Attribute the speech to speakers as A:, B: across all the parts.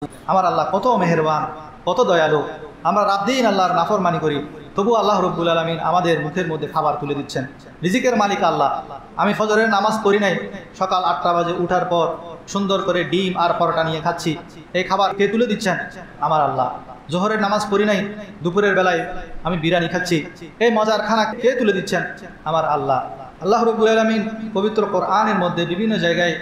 A: আমার আল্লাহ কত মেহেরবান, কত দয়ালু। আমরা রাত দিন আল্লাহর নাফরমানি করি, তবু আল্লাহ রব্বুল আলামিন আমাদের মুখের মধ্যে খাবার তুলে দিচ্ছেন। রিজিকের মালিক আল্লাহ। আমি ফজরের নামাজ পড়ি নাই, সকাল 8টা বাজে উঠার পর সুন্দর করে ডিম আর পরোটা নিয়ে খাচ্ছি, এই খাবার কে তুলে দিচ্ছেন? আমার আল্লাহ। জোহরের নামাজ পড়ি নাই, দুপুরের বেলায় আমি বিরিয়ানি খাচ্ছি, এই মজার খানা কে তুলে দিচ্ছেন? আমার আল্লাহ। আল্লাহ রব্বুল আলামিন পবিত্র কোরআনের মধ্যে বিভিন্ন জায়গায়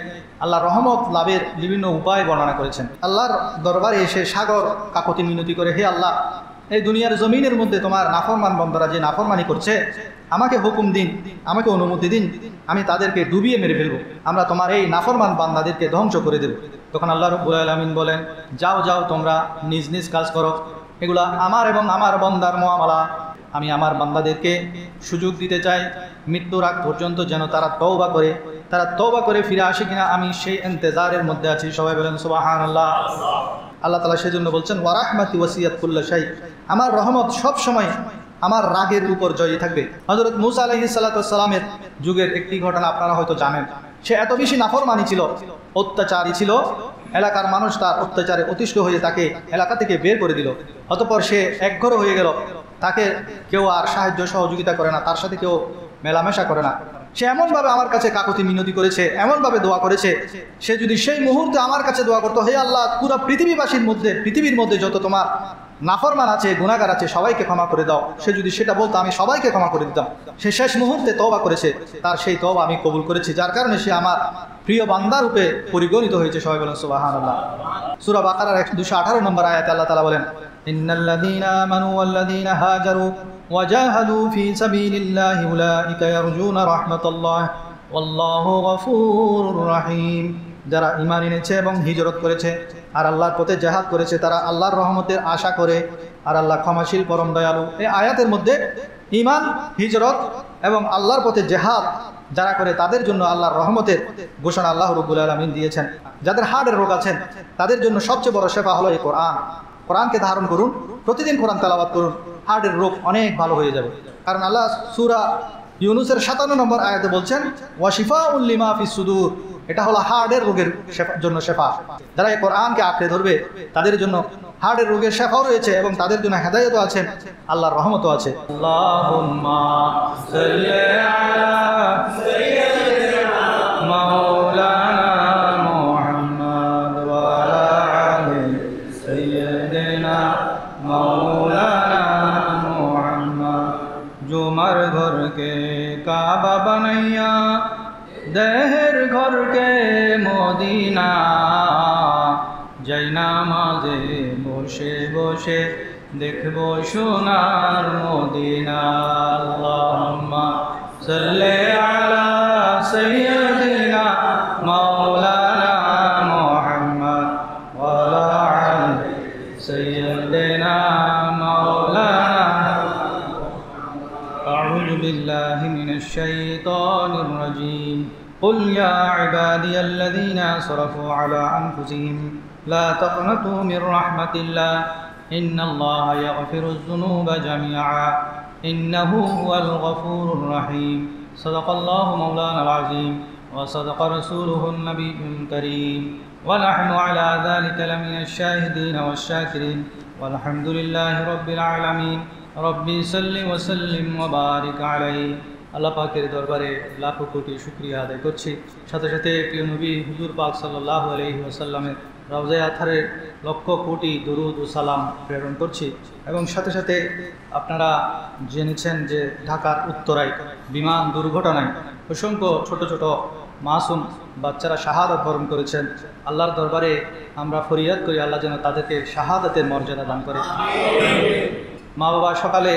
A: আল্লাহ রহমত লাভের বিভিন্ন উপায় বর্ণনা করেছেন। আল্লাহর দরবারে এসে সাগর কাকতি মিনতি করে, হে আল্লাহ, এই দুনিয়ার জমিনের মধ্যে তোমার নাফরমান বন্দারা যে নাফরমানি করছে, আমাকে হুকুম দিন, আমাকে অনুমতি দিন, আমি তাদেরকে ডুবিয়ে মেরে ফেলবো, আমরা তোমার এই নাফরমান বান্দাদেরকে ধ্বংস করে দেব। তখন আল্লাহ রব্বুল আলামিন বলেন, যাও যাও, তোমরা নিজ নিজ কাজ করো, এগুলা আমার এবং আমার বন্দার মুআমালা। আমি আমার বান্দাদেরকে সুযোগ দিতে চাই মৃত্যুর আগ পর্যন্ত যেন তারা তওবা করে ফিরে আসে কিনা, আমি সেই ইন্তজারের মধ্যে আছি। সবাই বলেন সুবহানাল্লাহ। আল্লাহ তাআলা সেজন্য বলছেন, ওয়া রাহমাতি ওয়াসিয়াত কুল্লা শাই, আমার রহমত সব সময় আমার রাগের উপর জয়ী থাকবে। হযরত মূসা আলাইহিস সালাতু ওয়াস সালামের যুগের একটি ঘটনা আপনারা হয়তো জানেন। সে এত বেশি নাফরমানি ছিল, অত্যাচারী ছিল, এলাকার মানুষ তার অত্যাচারে অতিষ্ঠ হয়ে তাকে এলাকা থেকে বের করে দিল। অতঃপর সে একঘর হয়ে গেল, তাকে কেউ আর সাহায্য সহযোগিতা করে না, তার সাথে কেউ মেলামেশা করে না। সে এমনভাবে আমার কাছে কাকুতি মিনতি করেছে, এমনভাবে দোয়া করেছে, সে যদি সেই মুহূর্তে আমার কাছে দোয়া করতো, হে আল্লাহ, পুরো পৃথিবীর মধ্যে যত তোমার নাফরমান আছে, গুনাহগার আছে, সবাইকে ক্ষমা করে দাও, সে যদি সেটা বলতো, আমি সবাইকে ক্ষমা করে দিতাম। সে শেষ মুহূর্তে তওবা করেছে, তার সেই তওবা আমি কবুল করেছি, যার কারণে সে আমার প্রিয় বান্দার রূপে পরিগণিত হয়েছে। সবাই বলেন সুবহানাল্লাহ। সূরা বাকারার 218 নম্বর আয়াতে আল্লাহ তাআলা বলেন, ইন্নাল্লাযীনা আমানু ওয়াল্লাযীনা হাজারু ওয়াজাহাদু ফী সাবিলিল্লাহি উলাইকা ইয়ারজুনা রাহমাতাল্লাহ ওয়াল্লাহু গফুরুর রহিম। যারা ঈমান এনেছে এবং হিজরত করেছে আর আল্লাহর পথে জিহাদ করেছে, তারা আল্লাহর রহমতের আশা করে, আর আল্লাহ ক্ষমাশীল পরম দয়ালু। এই আয়াতের মধ্যে ঈমান, হিজরত এবং আল্লাহর পথে জিহাদ যারা করে, তাদের জন্য আল্লাহর রহমতের ঘোষণা আল্লাহ রাব্বুল আলামিন দিয়েছেন। যাদের হার্টের রোগ আছেন, তাদের জন্য সবচেয়ে বড় শেফা হলো এই কোরআন। কোরআনকে ধারণ করুন, প্রতিদিন কোরআন তেলাওয়াত করুন, হার্টের রোগ অনেক ভালো হয়ে যাবে। কারণ আল্লাহ সূরা ইউনূসের 57 নম্বর আয়াতে বলছেন, ওয়া শিফাউল লিমা ফিস সুদূর, এটা হলো হার্টের রোগের জন্য শেফা। যারা এই কোরআনকে আঁকড়ে ধরবে, তাদের জন্য হার্টের রোগের শেফাও রয়েছে এবং তাদের জন্য হেদায়েতও আছেন, আল্লাহর রহমতও আছে। আল্লাহুম্মা সাল্লি আলা সাইয়্যিদিনা মাওলানা মুহাম্মদ ওয়া আলা আলি সাইয়্যিদিনা মাওলানা মুহাম্মদ। জুমার ঘরকে কাবা বানাইয়া, দেহের ঘরকে মদিনা, যাই নামাজে বসে বসে দেখবো সোনার মদিনা। আল্লাহুম্মা সাল্লি আলা সাইয়্যিদিনা মাওলানা মুহাম্মদ ওয়া আলা আলি সাইয়্যিদিনা মাওলানা। আউযু বিল্লাহি মিনাশ শাইতানির রাজীম। قل يا عبادي الذين أسرفوا على أنفسهم لا تقنطوا من رحمة الله إن الله يغفر الذنوب جميعا إنه هو الغفور الرحيم صدق الله مولانا العظيم وصدق رسوله النبي الكريم ونحن على ذلك لمن الشاهدين والشاكرين والحمد لله رب العالمين ربي صل وسلم وبارك عليه। আল্লাহ পাকের দরবারে লাখো কোটি শুকরিয়া আদায় করছি। সাথে সাথে প্রিয় নবী হুজুর পাক সাল্লাল্লাহু আলাইহি ওয়াসাল্লামের রওজায়ে আতহারের লক্ষ কোটি দরুদ ও সালাম প্রেরণ করছি। এবং সাথে সাথে আপনারা জেনেছেন যে ঢাকার উত্তরায় বিমান দুর্ঘটনায় অসংখ্য ছোট ছোট মাসুম বাচ্চারা শাহাদাত বরণ করেছেন। আল্লাহর দরবারে আমরা ফরিয়াদ করি, আল্লাহ যেন তাদেরকে শাহাদাতের মর্যাদা দান করে। মা বাবা সকালে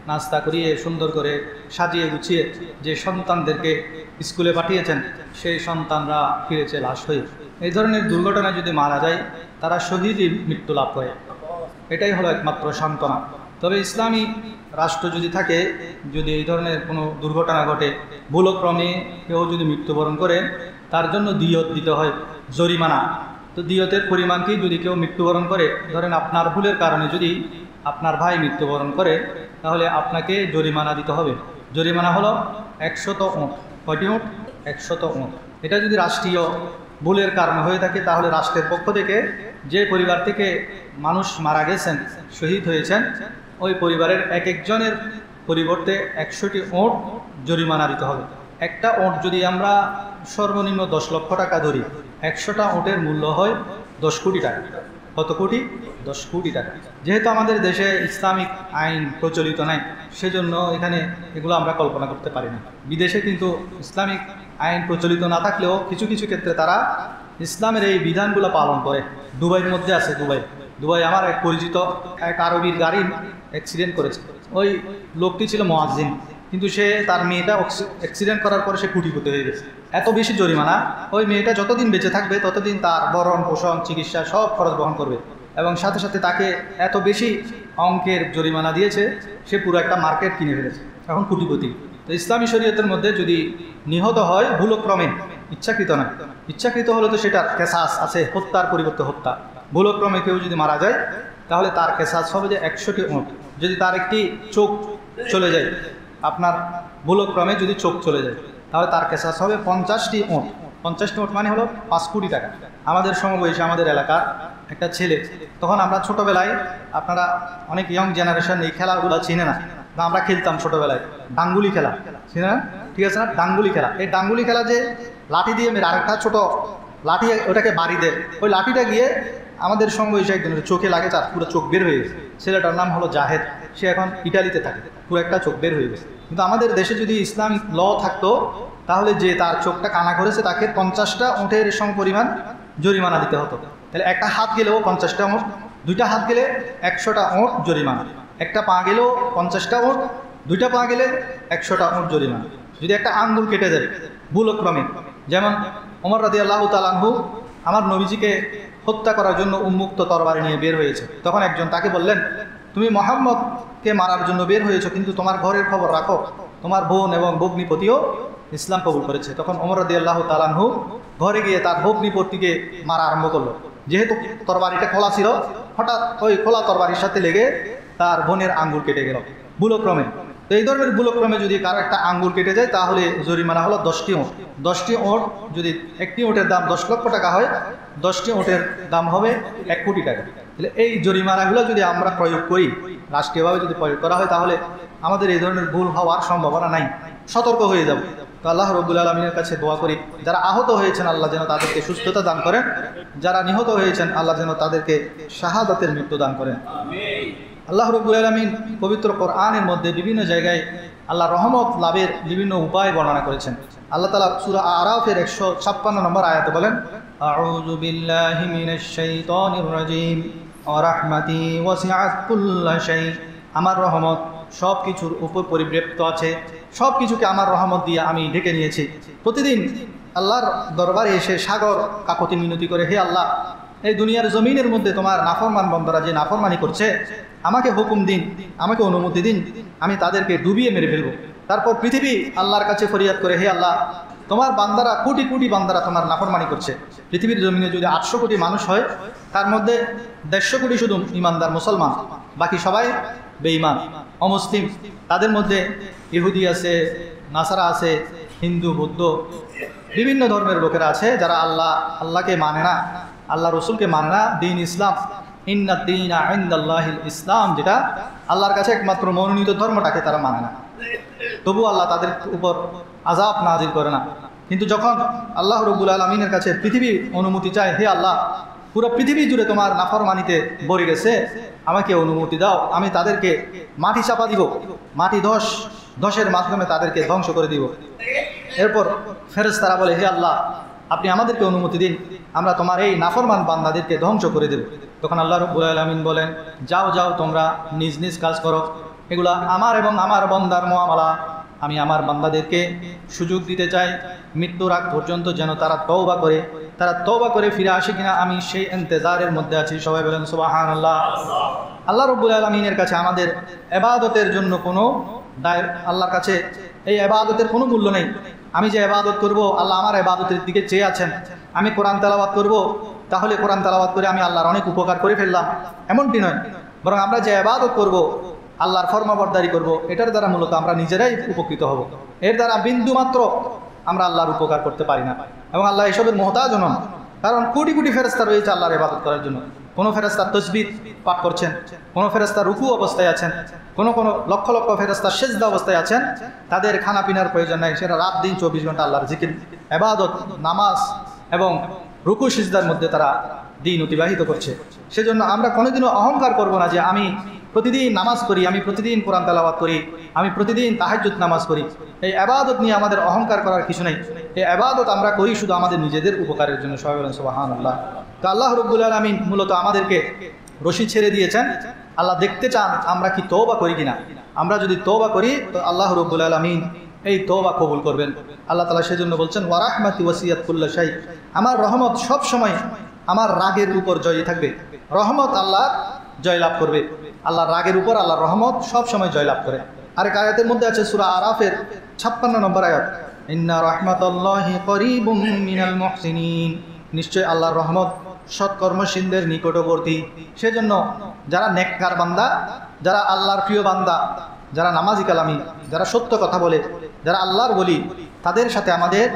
A: নাস্তা করিয়ে সুন্দর করে সাজিয়ে গুছিয়ে যে সন্তানদেরকে স্কুলে পাঠিয়েছেন, সেই সন্তানরা ফিরেছে লাশ হয়ে। এই ধরনের দুর্ঘটনায় যদি মারা যায়, তারা শহীদই মৃত্যু লাভ করে, এটাই হলো একমাত্র সান্ত্বনা। তবে ইসলামী রাষ্ট্র যদি থাকে, যদি এই ধরনের কোনো দুর্ঘটনা ঘটে, ভুলক্রমে কেউ যদি মৃত্যুবরণ করে, তার জন্য দিয়ত দিতে হয়, জরিমানা। তো দিয়তের পরিমাণ কি, যদি কেউ মৃত্যুবরণ করে, ধরেন আপনার ভুলের কারণে যদি আপনার ভাই মৃত্যুবরণ করে, তাহলে আপনাকে জরিমানা দিতে হবে। জরিমানা হলো 100 উট। কয়টি উট? 100 উট। এটা যদি রাষ্ট্রীয় ভুলের কারণে হয়ে থাকে, তাহলে রাষ্ট্রের পক্ষ থেকে যে পরিবার থেকে মানুষ মারা গেছেন, শহীদ হয়েছেন, ওই পরিবারের এক একজনের পরিবর্তে 100টি ওঁট জরিমানা দিতে হবে। একটা ওঁট যদি আমরা সর্বনিম্ন 10 লক্ষ টাকা ধরি, 100টা ওঁটের মূল্য হয় 10 কোটি টাকা। কত কোটি? 10 কোটি টাকা। যেহেতু আমাদের দেশে ইসলামিক আইন প্রচলিত নাই, সেজন্য এখানে এগুলো আমরা কল্পনা করতে পারি না। বিদেশে কিন্তু ইসলামিক আইন প্রচলিত না থাকলেও কিছু কিছু ক্ষেত্রে তারা ইসলামের এই বিধানগুলো পালন করে। দুবাইয়ের মধ্যে আছে, দুবাই আমার এক পরিচিত এক আরবির গাড়ি অ্যাক্সিডেন্ট করেছে। ওই লোকটি ছিল মুয়াজ্জিন, কিন্তু সে তার মেয়েটা অ্যাক্সিডেন্ট করার পরে সে কোটিপতি হয়ে গেছে। এত বেশি জরিমানা, ওই মেয়েটা যতদিন বেঁচে থাকবে ততদিন তার ভরণ পোষণ চিকিৎসা সব খরচ বহন করবে, এবং সাথে সাথে তাকে এত বেশি অঙ্কের জরিমানা দিয়েছে, সে পুরো একটা মার্কেট কিনে ফেলেছে, এখন কোটিপতি। তো ইসলামী শরীয়তের মধ্যে যদি নিহত হয় ভুলক্রমে, ইচ্ছাকৃত না, ইচ্ছাকৃত হলে তো সেটার কেসাস আছে, হত্যার পরিবর্তে হত্যা। ভুলক্রমে কেউ যদি মারা যায় তাহলে তার কেসাস হবে যে 100টি ওঁট। যদি তার একটি চোখ চলে যায়, আপনার ভুলক্রমে যদি চোখ চলে যায়, তাহলে তার কেসাস হবে 50টি ওঁট। 50টি ওঁট মানে হলো 5 কোটি টাকা। আমাদের সমবয়সী আমাদের এলাকার একটা ছেলে, তখন আমরা ছোটোবেলায়, আপনারা অনেক ইয়ং জেনারেশন এই খেলাগুলো চিনে না, আমরা খেলতাম ছোটোবেলায় ডাঙ্গুলি খেলা, চিনে না? ঠিক আছে না? ডাঙ্গুলি খেলা, এই ডাঙ্গুলি খেলা যে লাঠি দিয়ে মেরে আরেকটা ছোট লাঠি ওটাকে বাড়ি দেয়, ওই লাঠিটা গিয়ে আমাদের সমবয়সী একজনের চোখে লাগে, তার পুরো চোখ বের হয়ে গেছে। ছেলেটার নাম হলো জাহেদ, সে এখন ইটালিতে থাকে, পুরো একটা চোখ বের হয়ে গেছে। কিন্তু আমাদের দেশে যদি ইসলামিক ল থাকতো, তাহলে যে তার চোখটা কানা করেছে তাকে 50টা ওঁটের সমপরিমাণ জরিমানা দিতে হতো। তাহলে একটা হাত গেলেও 50টা ওঁট, 2টা হাত গেলে 100টা ওঁট জরিমানা, একটা পা গেলেও 50টা ওঁট, 2টা পা গেলে 100টা ওঁট জরিমানা। যদি একটা আঙ্গুল কেটে যায় ভুলক্রমে, যেমন ওমর রাদিয়াল্লাহু তাআলা আনহু আমার নবীজিকে হত্যা করার জন্য উন্মুক্ত তরবারি নিয়ে বের হয়েছে, তখন একজন তাকে বললেন, তুমি মুহাম্মদকে মারার জন্য বের হয়েছো, কিন্তু তোমার ঘরের খবর রাখো, তোমার বোন এবং ভগ্নিপতিও ইসলাম কবুল করেছে। তখন ওমর রাদিয়াল্লাহু তাআলা আনহু ঘরে গিয়ে তার ভগ্নিপতিকে মারা আরম্ভ করলো। যেহেতু তরবারিটা খোলা ছিল, হঠাৎ ওই খোলা তরবারির সাথে লেগে তার বোনের আঙ্গুল কেটে গেল ভুলক্রমে। তো এই ধরনের ভুলক্রমে যদি কারো একটা আঙ্গুল কেটে যায়, তাহলে জরিমানা হলো 10টি ওঁট। 10টি ওঁট, যদি একটি ওঁটের দাম 10 লক্ষ টাকা হয়, 10টি ওঁটের দাম হবে 1 কোটি টাকা। তাহলে এই জরিমানাগুলো যদি আমরা প্রয়োগ করি, রাষ্ট্রীয়ভাবে যদি প্রয়োগ করা হয়, তাহলে আমাদের এই ধরনের ভুল হওয়ার সম্ভাবনা নাই, সতর্ক হয়ে যাব। তো আল্লাহ রব্বুল আলামিনের কাছে দোয়া করি, যারা আহত হয়েছেন আল্লাহ যেন তাদেরকে সুস্থতা দান করেন, যারা নিহত হয়েছেন আল্লাহ যেন তাদেরকে শাহাদাতের মৃত্যু দান করেন। আল্লাহ রব্বুল আলামিন পবিত্র কোরআনের মধ্যে বিভিন্ন জায়গায় আল্লাহ রহমত লাভের বিভিন্ন উপায় বর্ণনা করেছেন। আল্লাহ তাআলা সূরা আরাফের 156 নম্বর আয়াতে বলেন, আউযু বিল্লাহি মিনাশ শাইতানির রাজীম ওয়া রাহমাতি ওয়াসিআত কুল্লা শাই। আমার রহমত সব কিছুর উপর পরিব্যাপ্ত আছে, সব কিছুকে আমার রহমত দিয়ে আমি ঢেকে নিয়েছি। প্রতিদিন আল্লাহর দরবারে এসে সাগর কাকতি মিনতি করে, হে আল্লাহ, এই দুনিয়ার জমিনের মধ্যে তোমার নাফরমান বান্দারা যে নাফরমানি করছে, আমাকে হুকুম দিন, আমাকে অনুমতি দিন, আমি তাদেরকে ডুবিয়ে মেরে ফেলবো। তারপর পৃথিবী আল্লাহর কাছে ফরিয়াদ করে, হে আল্লাহ, তোমার বান্দারা কোটি কোটি বান্দারা তোমার নাফরমানি করছে। পৃথিবীর জমিনে যদি 800 কোটি মানুষ হয়, তার মধ্যে 150 কোটি শুধু ইমানদার মুসলমান, বাকি সবাই বেঈমান অমুসলিম। তাদের মধ্যে ইহুদি আছে, নাসারা আছে, হিন্দু, বৌদ্ধ, বিভিন্ন ধর্মের লোকেরা আছে যারা আল্লাহকে মানে না, আল্লাহ রসুলকে মানে না। দিন ইসলাম, ইন্নাদ দীনা ইনদাল্লাহিল ইসলাম, যেটা আল্লাহর কাছে একমাত্র মনোনীত ধর্মটাকে তারা মানে না। তবু আল্লাহ তাদের উপর আযাব নাযিল করে না। কিন্তু যখন আল্লাহ রব্বুল আলামিনের কাছে পৃথিবী অনুমতি চায়, হে আল্লাহ, পুরো পৃথিবী জুড়ে তোমার নাফরমানিতে ভরে গেছে, আমাকে অনুমতি দাও, আমি তাদেরকে মাটি চাপা দিব, মাটি ধসের মাধ্যমে তাদেরকে ধ্বংস করে দিব। এরপর ফেরেশতারা বলে, হে আল্লাহ, আপনি আমাদেরকে অনুমতি দিন, আমরা তোমার এই নাফরমান বান্দাদেরকে ধ্বংস করে দেব। তখন আল্লাহ রাব্বুল আলামিন বলেন, যাও যাও, তোমরা নিজ নিজ কাজ করো, এগুলা আমার এবং আমার বান্দার মুআমালা। আমি আমার বান্দাদেরকে সুযোগ দিতে চাই মৃত্যুর আগ পর্যন্ত, যেন তারা তওবা করে ফিরে আসে কিনা, আমি সেই ইন্তজারের মধ্যে আছি। সবাই বলেন সুবহানাল্লাহ। আল্লাহ রাব্বুল আলামিনের কাছে আমাদের ইবাদতের জন্য কোনো দায়, আল্লাহর কাছে এই ইবাদতের কোনো মূল্য নেই। আমি যে ইবাদত করব, আল্লাহ আমার ইবাদতের দিকে চেয়ে আছেন। আমি কোরআন তেলাওয়াত করব, তাহলে কোরআন তেলাওয়াত করে আমি আল্লাহর অনেক উপকার করে ফেললাম, এমনটি নয়। বরং আমরা যে ইবাদত করব, আল্লাহর ফরমাবরদারি করব, এটার দ্বারা মূলত আমরা নিজেরাই উপকৃত হব। এর দ্বারা বিন্দু মাত্র আমরা আল্লাহর উপকার করতে পারি না, এবং আল্লাহ এসবের মুহতাজ নন। কারণ কোটি কোটি ফেরেশতা রয়েছে আল্লাহর ইবাদত করার জন্য। কোনো ফেরেশতা তাসবিহ পাঠ করছেন, কোনো ফেরেশতা রুকু অবস্থায় আছেন, কোনো লক্ষ লক্ষ ফেরেশতা সিজদা অবস্থায় আছেন। তাদের খানা পিনার প্রয়োজন নাই, সেটা রাত দিন 24 ঘন্টা আল্লাহর জিকির, ইবাদত, নামাজ এবং রুকু সিজদার মধ্যে তারা দিন অতিবাহিত করছে। সেজন্য আমরা কোনোদিনও অহংকার করব না যে আমি প্রতিদিন নামাজ করি, আমি প্রতিদিন কোরআন তেলাওয়াত করি, আমি প্রতিদিন তাহাজ্জুদ নামাজ করি। এই ইবাদত নিয়ে আমাদের অহংকার করার কিছু নেই। এই ইবাদত আমরা করি শুধু আমাদের নিজেদের উপকারের জন্য। সবাই বলেন সুবহানাল্লাহ। তো আল্লাহ রাব্বুল আলামিন মূলত আমাদেরকে রশি ছেড়ে দিয়েছেন। আল্লাহ দেখতে চান আমরা কি তওবা করি কিনা। আমরা যদি তওবা করি তো আল্লাহ রাব্বুল আলামিন এই তওবা কবুল করবেন। আল্লাহ তাআলা সেজন্য বলছেন ওয়া রাহমাতি ওয়াসিয়াত কুল্লা শাই, আমার রহমত সব সময় আমার রাগের উপর জয়ী থাকবে। রহমত আল্লাহ জয়লাভ করবে। আল্লাহর রাগের উপর আল্লাহর রহমত সব সময় জয়লাভ করে। আরেক আয়াতের মধ্যে আছে সূরা আরাফের 56 নম্বর আয়াত, ইন্না রাহমাতাল্লাহি করিবুম মিনাল মুহসিনিন, নিশ্চয় আল্লাহর রহমত সৎকর্মশীলদের নিকটবর্তী। সেজন্য যারা নেককার বান্দা, যারা আল্লাহর প্রিয় বান্দা, যারা নামাজি কালামি, যারা সত্য কথা বলে, যারা আল্লাহর বলি, তাদের সাথে আমাদের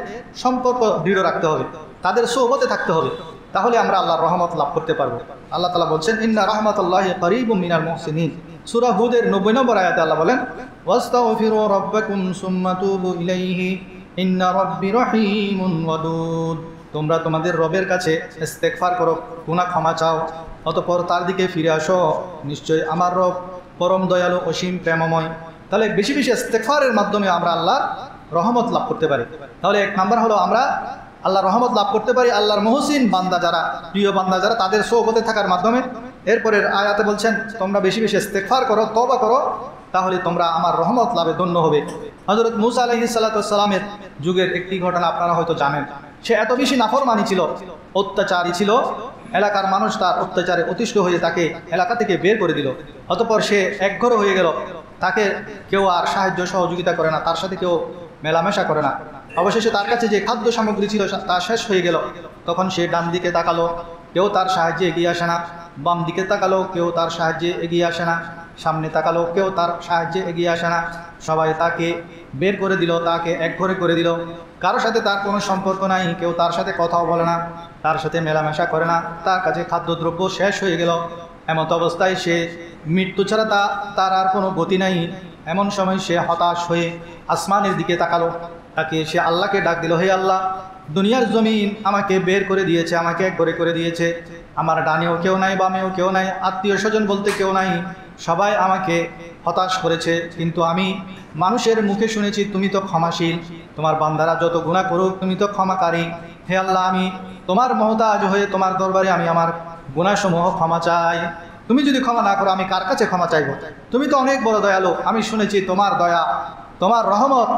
A: সম্পর্ক দৃঢ় রাখতে হবে, তাদের সোহবতে থাকতে হবে, তাহলে আমরা আল্লাহর রহমত লাভ করতে পারবো। আল্লাহ তাআলা বলছেন ইন্না রাহমাতাল্লাহি করিবুম মিনাল মুহসিনিন। সূরা হুদের 90 নম্বর আয়াতে আল্লাহ বলেন ওয়াস্তাগফিরু রাব্বাকুম সুম্মা তুবু ইলাইহি ইন্না রাব্বি রহিমুন ওয়াদুদ। তোমরা তোমাদের রবের কাছে ইস্তেগফার করো, গুনাহ ক্ষমা চাও, অতঃপর তার দিকে ফিরে আসো, নিশ্চয় আমার রব পরম দয়ালু অসীম প্রেমময়। তাহলে বেশি বেশি ইস্তেগফারের মাধ্যমে আমরা আল্লাহর রহমত লাভ করতে পারি। তাহলে এক নাম্বার হলো আমরা আল্লাহর রহমত লাভ করতে পারি আল্লাহর মুহসিন বান্দা যারা, প্রিয় বান্দা যারা, তাদের সোহবতে থাকার মাধ্যমে। এরপরের আয়াতে বলছেন তোমরা বেশি বেশি ইস্তেগফার করো, তওবা করো, তাহলে তোমরা আমার রহমত লাভে ধন্য হবে। হযরত মূসা আলাইহিস সালাতু ওয়াস সালামের যুগের একটি ঘটনা আপনারা হয়তো জানেন। সে এত বেশি নাফরমানি ছিল, অত্যাচারী ছিল, এলাকার মানুষ তার অত্যাচারে অতিষ্ঠ হয়ে তাকে এলাকা থেকে বের করে দিল। অতঃপর সে একঘর হয়ে গেল, তাকে কেউ আর সাহায্য সহযোগিতা করে না, তার সাথে কেউ মেলামেশা করে না। অবশেষে তার কাছে যে খাদ্য সামগ্রী ছিল তা শেষ হয়ে গেল। তখন সে ডান দিকে তাকালো, কেউ তার সাহায্যে এগিয়ে আসে না, বাম দিকে তাকালো, কেউ তার সাহায্যে এগিয়ে আসে না, সামনে তাকালো, কেউ তার সাহায্যে এগিয়ে আসে না। সবাই তাকে বের করে দিল, তাকে একঘরে করে দিল। কারোর সাথে তার কোনো সম্পর্ক নাই, কেউ তার সাথে কথাও বলে না, তার সাথে মেলামেশা করে না, তার কাছে খাদ্যদ্রব্য শেষ হয়ে গেল। এমত অবস্থায় সে মৃত্যু ছাড়া তার আর কোনো গতি নাই। এমন সময় সে হতাশ হয়ে আসমানের দিকে তাকালো, তাকে সে আল্লাহকে ডাক দিল, হে আল্লাহ, দুনিয়ার জমিন আমাকে বের করে দিয়েছে, আমাকে একঘরে করে দিয়েছে, আমার ডানেও কেউ নাই, বামেও কেউ নাই, আত্মীয় স্বজন বলতে কেউ নাই, সবাই আমাকে হতাশ করেছে। কিন্তু আমি মানুষের মুখে শুনেছি তুমি তো ক্ষমাশীল, তোমার বান্দারা যত গুনাহ করুক তুমি তো ক্ষমাকারী। হে আল্লাহ, আমি তোমার মহতাজ হয়ে তোমার দরবারে আমি আমার গুনাহসমূহ ক্ষমা চাই। তুমি যদি ক্ষমা না করো আমি কার কাছে ক্ষমা চাইব? তুমি তো অনেক বড় দয়ালু, আমি শুনেছি তোমার দয়া, তোমার রহমত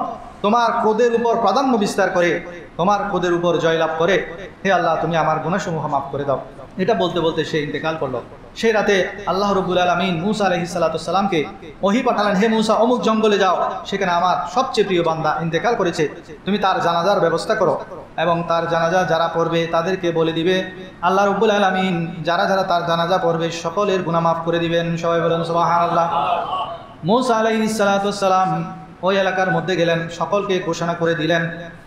A: তোমার ক্রোধের উপর প্রাধান্য বিস্তার করে, তোমার ক্রোধের উপর জয়লাভ করে। হে আল্লাহ, তুমি আমার গুনাহসমূহ মাফ করে দাও। এটা বলতে বলতে সে ইন্তেকাল করলো। সেই রাতে আল্লাহ রাব্বুল আলামিন মূসা আলাইহিস সালাতু ওয়াস সালামকে ওহী পাঠালেন, হে মূসা, অমুক জঙ্গলে যাও, সেখানে আমার সবচেয়ে প্রিয় বান্দা ইন্তেকাল করেছে, তুমি তার জানাজার ব্যবস্থা করো এবং তার জানাজা যারা পড়বে তাদেরকে বলে দিবে আল্লাহ রাব্বুল আলামিন যারা যারা তার জানাজা পড়বে সকলের গুনাহ মাফ করে দিবেন। সবাই বলেন সুবহানাল্লাহ। মূসা আলাইহিস সালাতু ওয়াস সালাম ওই এলাকার মধ্যে গেলেন, সকলকে ঘোষণা করে দিলেন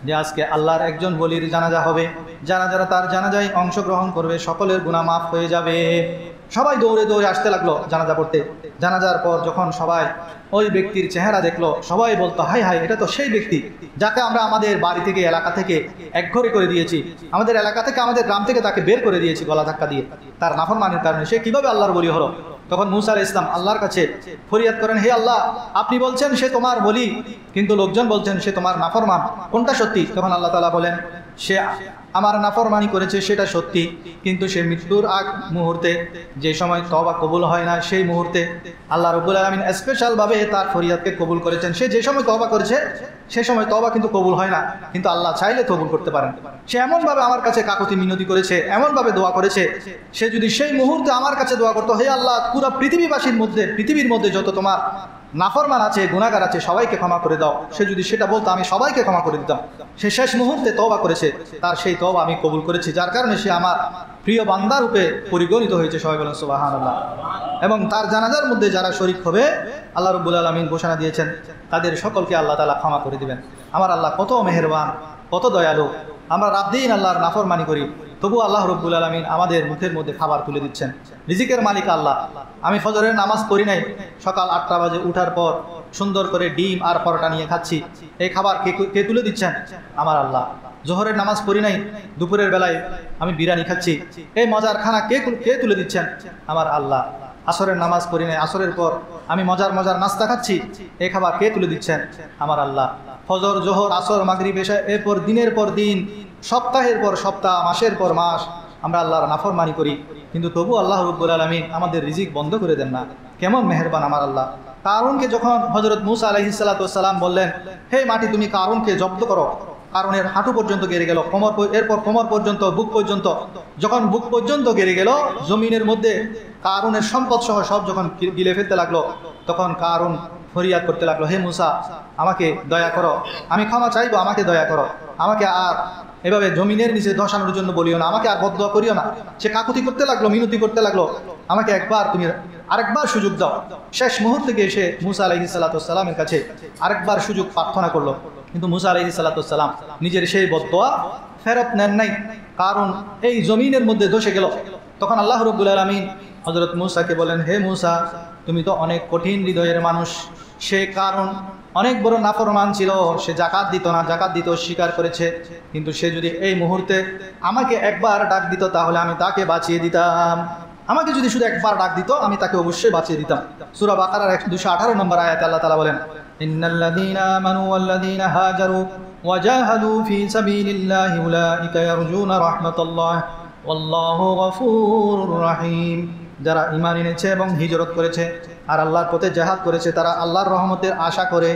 A: যে আজকে আল্লাহর একজন ওলির জানাজা হবে, যারা যারা তার জানাজায় অংশগ্রহণ করবে সকলের গুনাহ মাফ হয়ে যাবে। সবাই দৌড়ে দৌড়ে আসতে লাগলো জানাজা পড়তে। জানাজার পর যখন সবাই ওই ব্যক্তির চেহারা দেখলো, সবাই বলতো, হাই হাই, এটা তো সেই ব্যক্তি যাকে আমরা আমাদের বাড়ি থেকে, এলাকা থেকে একঘরে করে দিয়েছি, আমাদের এলাকা থেকে, আমাদের গ্রাম থেকে তাকে বের করে দিয়েছি গলা ধাক্কা দিয়ে, তার নাফরমানির কারণে সে কিভাবে আল্লাহর ওলি হলো। তখন মূসা আলাইহিস সালাম আল্লাহর কাছে ফরিয়াদ করেন, হে আল্লাহ, আপনি বলছেন সে তোমার ওলি, কিন্তু লোকজন বলছেন সে তোমার নাফরমান, কোনটা সত্যি? তখন আল্লাহ তাআলা বলেন, সে আমার নাফরমানি করেছে সেটা সত্যি, কিন্তু সে মৃত্যুর আগ মুহূর্তে, যে সময় তওবা কবুল হয় না, সেই মুহূর্তে আল্লাহ রাব্বুল আলামিন স্পেশালভাবে তার ফরিয়াদকে কবুল করেছেন। সে যে সময় তওবা করেছে সে সময় তওবা কিন্তু কবুল হয় না, কিন্তু আল্লাহ চাইলে কবুল করতে পারেন। সে এমনভাবে আমার কাছে কাকুতি মিনতি করেছে, এমনভাবে দোয়া করেছে, সে যদি সেই মুহূর্তে আমার কাছে দোয়া করতো, হে আল্লাহ, পুরো পৃথিবীর মধ্যে যত তোমার নাফরমান আছে, গুনাহগার আছে, সবাইকে ক্ষমা করে দাও, সে যদি সেটা বলতো আমি সবাইকে ক্ষমা করে দিতাম। সে শেষ মুহূর্তে তওবা করেছে, তার সেই তওবা আমি কবুল করেছি, যার কারণে সে আমার প্রিয় বান্দা রূপে পরিগণিত হয়েছে। সবাই বলেন সুবহানাল্লাহ। এবং তার জানাজার মধ্যে যারা শরীক হবে আল্লাহ রাব্বুল আলামিন ঘোষণা দিয়েছেন তাদের সকলকে আল্লাহ তাআলা ক্ষমা করে দিবেন। আমার আল্লাহ কত মেহেরবান, কত দয়ালু। আমরা রাত দিন আল্লাহর নাফরমানি করি, তবু আল্লাহ রব্বুল আলামিন আমাদের মুখের মধ্যে খাবার তুলে দিচ্ছেন। রিজিকের মালিক আল্লাহ। আমি ফজরের নামাজ পড়ি নাই, সকাল 8টা বাজে উঠার পর সুন্দর করে ডিম আর পরোটা নিয়ে খাচ্ছি, এই খাবার কে তুলে দিচ্ছেন? আমার আল্লাহ। জোহরের নামাজ পড়ি নাই, দুপুরের বেলায় আমি বিরিয়ানি খাচ্ছি, এই মজার খানা কে তুলে দিচ্ছেন? আমার আল্লাহ। আসরের নামাজ পড়ি নাই, আসরের পর আমি মজার নাস্তা খাচ্ছি, এই খাবার কে তুলে দিচ্ছেন? আমার আল্লাহ। ফজর, জোহর, আসর, মাগরিব, এশা, এরপর দিনের পর দিন, সপ্তাহের পর সপ্তাহ, মাসের পর মাস আমরা আল্লাহর নাফরমানি করি, কিন্তু তবু আল্লাহ রাব্বুল আলামিন আমাদের রিজিক বন্ধ করে দেন না। কেমন মেহেরবান আমার আল্লাহ। কারুনকে যখন হযরত মূসা আলাইহিস সালাতু ওয়াস সালাম বললেন, হে মাটি তুমি কারুনকে জব্দ করো, কারণের হাঁটু পর্যন্ত গেড়ে গেল, এরপর কোমর পর্যন্ত, বুক পর্যন্ত। যখন বুক পর্যন্ত গেড়ে গেল, জমিনের মধ্যে কারুনের সম্পদ সহ সব যখন গিলে ফেলতে লাগলো, তখন কারুন ফরিয়াদ করতে লাগলো, হে মূসা আমাকে দয়া করো, আমি ক্ষমা চাইবো, আমাকে দয়া করো, আমাকে আর এভাবে জমিনের নিচে ধসানোর জন্য বলিও না, আমাকে আর বদদুয়া করিও না। সে কাকুতি করতে লাগলো, মিনতি করতে লাগলো, আমাকে তুমি আরেকবার সুযোগ দাও। শেষ মুহূর্তে গিয়ে সে মূসা আলাইহিস সালাতু ওয়াস সালামের কাছে আরেকবার সুযোগ প্রার্থনা করলো, কিন্তু মূসা আলাইহিস সালাতু ওয়াস সালাম নিজের সেই বদদুয়া ফেরত নেন নাই, কারণ এই জমিনের মধ্যে ধসে গেল। তখন আল্লাহ রাব্বুল আলামিন হযরত মূসাকে বলেন, হে মূসা তুমি তো অনেক কঠিন হৃদয়ের মানুষ। সে কারণ অনেক বড় নাফরমান ছিল, সে জাকাত দিত না, জাকাত দিতে অস্বীকার করেছে, কিন্তু সে যদি এই মুহূর্তে আমাকে একবার ডাক দিত তাহলে আমি তাকে বাঁচিয়ে দিতাম। আমাকে যদি শুধু একবার ডাক দিত আমি তাকে অবশ্যই বাঁচিয়ে দিতাম। সূরা বাকারার 218 নম্বর আয়াতে আল্লাহ তাআলা বলেন, ইন্নাল্লাযীনা আমানু ওয়াল্লাযীনা হাজারু ওয়াজাহাদু ফী সাবিলিল্লাহি উলাইকা ইয়ারজুনা রাহমাতাল্লাহ ওয়াল্লাহু গফুরুর রহিম। যারা ঈমান এনেছে এবং হিজরত করেছে আর আল্লাহর পথে জিহাদ করেছে, তারা আল্লাহর রহমতের আশা করে,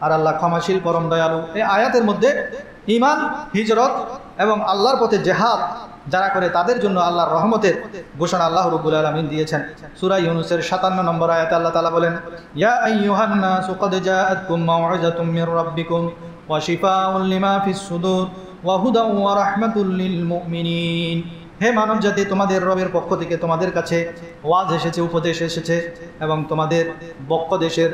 A: আর আল্লাহ ক্ষমাশীল পরম দয়ালু। এই আয়াতের মধ্যে ঈমান, হিজরত এবং আল্লাহর পথে জিহাদ যারা করে তাদের জন্য আল্লাহর রহমতের ঘোষণা আল্লাহ রাব্বুল আলামিন দিয়েছেন। সূরা ইউনূসের 57 নম্বর আয়াতে আল্লাহ তাআলা বলেন, ইয়া আইয়ুহান নাসু ক্বাদ জাআতকুম মাউইযাতুম মির রাব্বিকুম ওয়া শিফাউন লিমা ফিস সুদুর ওয়া হুদাও ওয়া রাহমাতুল লিল মুমিনিন। হে মানব জাতি, তোমাদের রবের পক্ষ থেকে তোমাদের কাছে ওয়াজ এসেছে, উপদেশ এসেছে এবং তোমাদের বক্ষ দেশের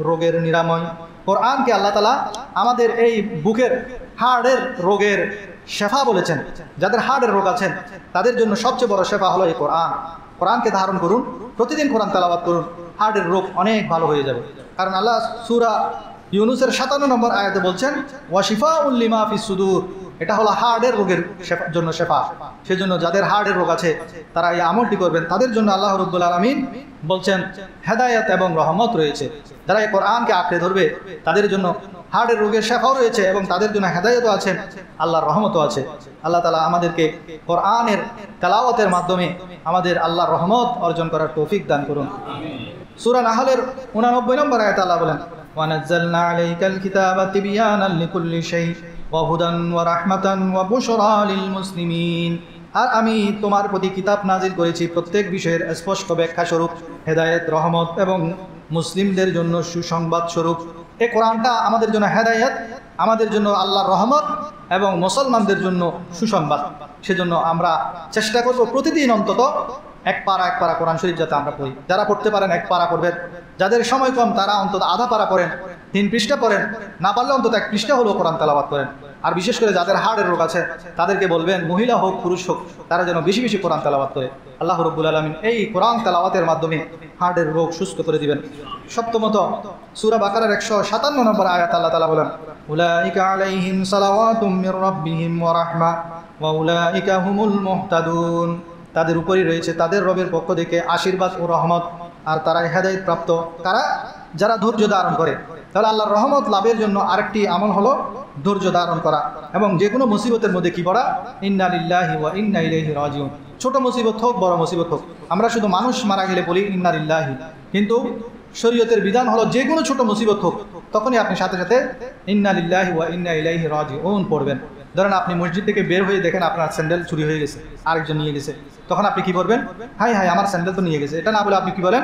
A: রোগের নিরাময়। কোরআনকে আল্লাহ তাআলা আমাদের এই বুকের হাড়ের রোগের শেফা বলেছেন। যাদের হাড়ের রোগ আছেন তাদের জন্য সবচেয়ে বড় শেফা হলো এই কোরআন। কোরআনকে ধারণ করুন, প্রতিদিন কোরআন তেলাওয়াত করুন, হাড়ের রোগ অনেক ভালো হয়ে যাবে। কারণ আল্লাহ সূরা ইউনূসের 57 নম্বর আয়াতে বলছেন, ওয়া শিফাউল লিমা ফিস সুদূর, এটা হলো হার্টের রোগের জন্য শেফা। সেজন্য যাদের হার্টের রোগ আছে তারা এই আমলটি করবেন, তাদের জন্য আল্লাহ রাব্বুল আলামিন বলছেন হেদায়েত এবং রহমত রয়েছে। যারা এই কোরআনকে আঁকড়ে ধরবে তাদের জন্য হার্টের রোগের শেফাও রয়েছে এবং তাদের জন্য হেদায়েতও আছেন, আল্লাহর রহমতও আছে। আল্লাহ তাআলা আমাদেরকে কোরআনের তেলাওয়াতের মাধ্যমে আমাদের আল্লাহর রহমত অর্জন করার তৌফিক দান করুন। সূরা নাহলের 89 নম্বর আয়াতে আল্লাহ বলেন, ওয়া নাযালনা আলাইকাল কিতাবা তিবয়ানান লিকুল্লি শাই ওয়া হুদান ওয়া রাহমাতান ওয়া বুশরা লিল মুসলিমিন। আর আমি তোমার প্রতি কিতাব নাজিল করেছি প্রত্যেক বিষয়ের স্পষ্ট ব্যাখ্যা স্বরূপ, হেদায়েত, রহমত এবং মুসলিমদের জন্য সুসংবাদ স্বরূপ। এই কোরআনটা আমাদের জন্য হেদায়েত, আমাদের জন্য আল্লাহর রহমত এবং মুসলমানদের জন্য সুসংবাদ। সেজন্য আমরা চেষ্টা করব প্রতিদিন অন্তত এক পারা কোরআন শরীফ যাতে আমরা পড়ি। যারা পড়তে পারেন এক পারা পড়বেন, যাদের সময় কম তারা অন্তত আধা পারা পড়েন, 3 পৃষ্ঠা পড়েন, না পারলে অন্তত 1 পৃষ্ঠা হলেও কোরআন তেলাওয়াত করেন। আর বিশেষ করে যাদের হার্টের রোগ আছে তাদেরকে বলবেন, মহিলা হোক পুরুষ হোক, তারা যেন বেশি বেশি কোরআন তেলাওয়াত করে। আল্লাহ রাব্বুল আলামিন এই কোরআন তেলাওয়াতের মাধ্যমে হার্টের রোগ সুস্থ করে দিবেন। সপ্তমত, সূরা বাকারার 157 নম্বর আয়াত আল্লাহ তাআলা বলেন, উলাইকা আলাইহিম সালাওয়াতুম মির রাব্বিহিম ওয়া রাহমা ওয়া উলাইকা হুমুল মুহতাদুন। তাদের উপরই রয়েছে তাদের রবের পক্ষ থেকে আশীর্বাদ ও রহমত, আর তারাই হেদায়েত প্রাপ্ত, তারা যারা ধৈর্য ধারণ করে। তাহলে আল্লাহর রহমত লাভের জন্য আরেকটি আমল হলো ধৈর্য ধারণ করা এবং যে কোনো মুসিবতের মধ্যে কি পড়া, ইন্না লিল্লাহি ওয়া ইন্না ইলাইহি রাজিউন। ছোট মুসিবত হোক বড় মুসিবত হোক, আমরা শুধু মানুষ মারা গেলে বলি ইন্না লিল্লাহি, কিন্তু শরীয়তের বিধান হলো যে কোনো ছোট মুসিবত হোক তখনই আপনি সাথে সাথে ইন্না লিল্লাহি ওয়া ইন্না ইলাইহি রাজিউন পড়বেন। ধরেন আপনি মসজিদ থেকে বের হয়ে দেখেন আপনার স্যান্ডেল চুরি হয়ে গেছে, আরেকজন নিয়ে গেছে, তখন আপনি কি করবেন? হাই হাই আমার স্যান্ডেল তো নিয়ে গেছে, এটা না বলে আপনি কি বলেন?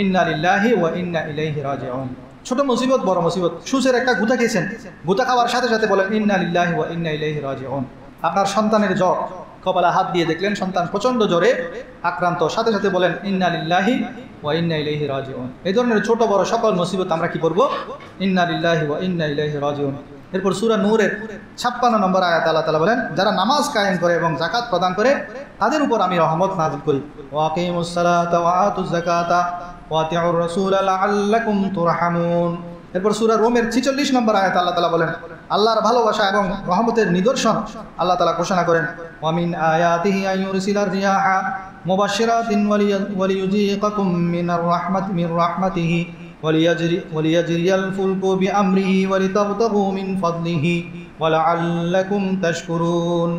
A: ইন্না লিল্লাহি ওয়া ইন্না ইলাইহি রাজিউন। ছোট মুসিবত বড় মুসিবত, সুসের একটা গুতা খেয়েছেন, গুতা খাওয়ার সাথে সাথে বলেন ইন্না লিল্লাহি ওয়া ইন্না ইলাইহি রাজিউন। আপনার সন্তানের জ্বর, কপালে হাত দিয়ে দেখলেন সন্তান প্রচণ্ড জ্বরে আক্রান্ত, সাথে সাথে বলেন ইন্না লিল্লাহি ওয়া ইন্না ইলাইহি রাজিউন। এই ধরনের ছোট বড় সকল মুসিবত আমরা কি করব? ইন্না লিল্লাহি ওয়া ইন্না ইলাইহি রাজিউন। এরপর সূরা নূরের 56 নম্বর আয়াত আল্লাহ তাআলা বলেন, যারা নামাজ কায়েম করে এবং যাকাত প্রদান করে তাদের উপর আমি রহমত নাযিল করি। ওয়া আকিমুস সালাতা ওয়া আতুজ যাকাতা ওয়া আতিউর রাসূলা লাআল্লাকুম তুরহামুন। এরপর সূরা রোমের 46 নম্বর আয়াত আল্লাহ তাআলা বলেন, আল্লাহর ভালোবাসা এবং রহমতের নিদর্শন আল্লাহ তাআলা ঘোষণা করেন, ওয়া মিন আয়াতিহি আইয়ুরসিলার রিয়াহা মুবাশশিরাতিন ওয়ালিয়ুযীকাকুম মিনার রাহমাতিহি ওয়ালিয়াজরিয়াল ফুলকু বিআমরিহি ওয়ালিতাবতাগু মিন ফাদলিহি ওয়ালাআল্লাকুম তাশকুরুন।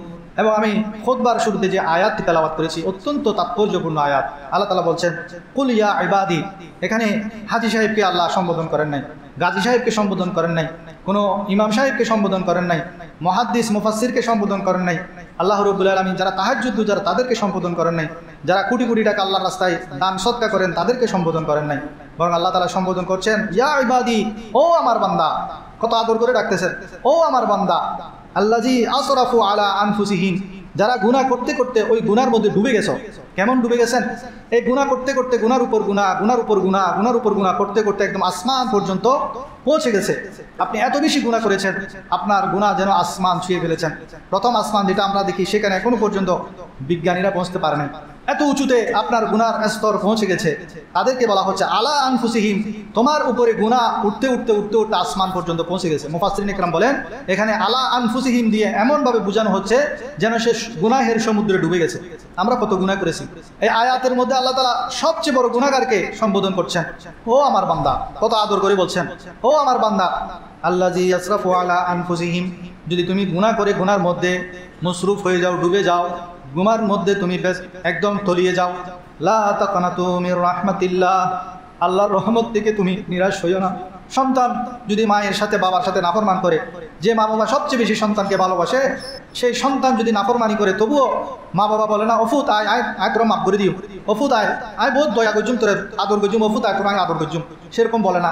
A: এবং আমি খুতবার শুরুতে যে আয়াতটি তেলাওয়াত করেছি অত্যন্ত তাৎপর্যপূর্ণ আয়াত। আল্লাহ তাআলা বলছেন কুল ইয়া ইবাদি। এখানে হাজী সাহেবকে আল্লাহ সম্বোধন করেন নাই, গাজী সাহেবকে সম্বোধন করেন নাই, কোনো ইমাম সাহেবকে সম্বোধন করেন নাই, মুহাদ্দিস মুফাসসিরকে সম্বোধন করেন নাই, আল্লাহ রাব্বুল আলামিন যারা তাহাজ্জুদ যারা তাদেরকে সম্বোধন করেন নাই, যারা কোটি কোটি টাকা আল্লাহর রাস্তায় দান সদকা করেন তাদেরকে সম্বোধন করেন নাই, বরং আল্লাহ তাআলা সম্বোধন করছেন ইয়া ইবাদি, ও আমার বান্দা। কত আদর করে ডাকতেছেন, ও আমার বান্দা। আল্লাযী আসরাফু আলা আনফুসিহিম, যারা গুনাহ করতে করতে ওই গুনার মধ্যে ডুবে গেছো। কেমন ডুবে গেছেন? এই গুনাহ করতে করতে গুনার উপর গুনাহ, গুনার উপর গুনাহ, গুনার উপর গুনাহ করতে করতে একদম আসমান পর্যন্ত পৌঁছে গেছে। আপনি এত বেশি গুনাহ করেছেন, আপনার গুনাহ যেন আসমান ছুঁয়ে ফেলেছেন। প্রথম আসমান যেটা আমরা দেখি সেখানে এখনো পর্যন্ত বিজ্ঞানীরা পৌঁছতে পারেনি। এত উঁচুতে আপনার গুনার স্তর পৌঁছে গেছে। তাদেরকে বলা হচ্ছে আলা আনফুসিহিম, তোমার উপরে গুনাহ উঠতে উঠতে উঠতে উঠতে আসমান পর্যন্ত পৌঁছে গেছে। মুফাসসিরিন ইকরাম বলেন এখানে আলা আনফুসিহিম দিয়ে এমনভাবে বোঝানো হচ্ছে যেন সে গুনাহের সমুদ্রে ডুবে গেছে। আমরা কত গুনাহ করেছি। এই আয়াতের মধ্যে আল্লাহ তাআলা সবচেয়ে বড় গুনাহগারকে সম্বোধন করছেন, ও আমার বান্দা। কত আদর করে বলছেন, ও আমার বান্দা। আল্লাযী ইয়াসরাফু আলা আনফুসিহিম, যদি তুমি গুনাহ করে গুনার মধ্যে মসরুফ হয়ে যাও, ডুবে যাও, গুনার মধ্যে তুমি বেশ একদম তলিয়ে যাও, লা তাকনাতু মির রাহমাতিল্লাহ, আল্লাহর রহমত থেকে তুমি নিরাশ হইও না। সন্তান যদি মায়ের সাথে বাবার সাথে নাফরমান করে, যে মা বাবা সবচেয়ে বেশি সন্তানকে ভালোবাসে, সেই সন্তান যদি নাফরমানি করে তবুও মা বাবা বলে না অফুত আয় আয় আয় তোরা মাফ করে দিও, অফুত আয় আয় বহুত দয়া করছুম তোর আদর করছুম, অফুত আয় তোরা আদর করছুম, সেরকম বলে না।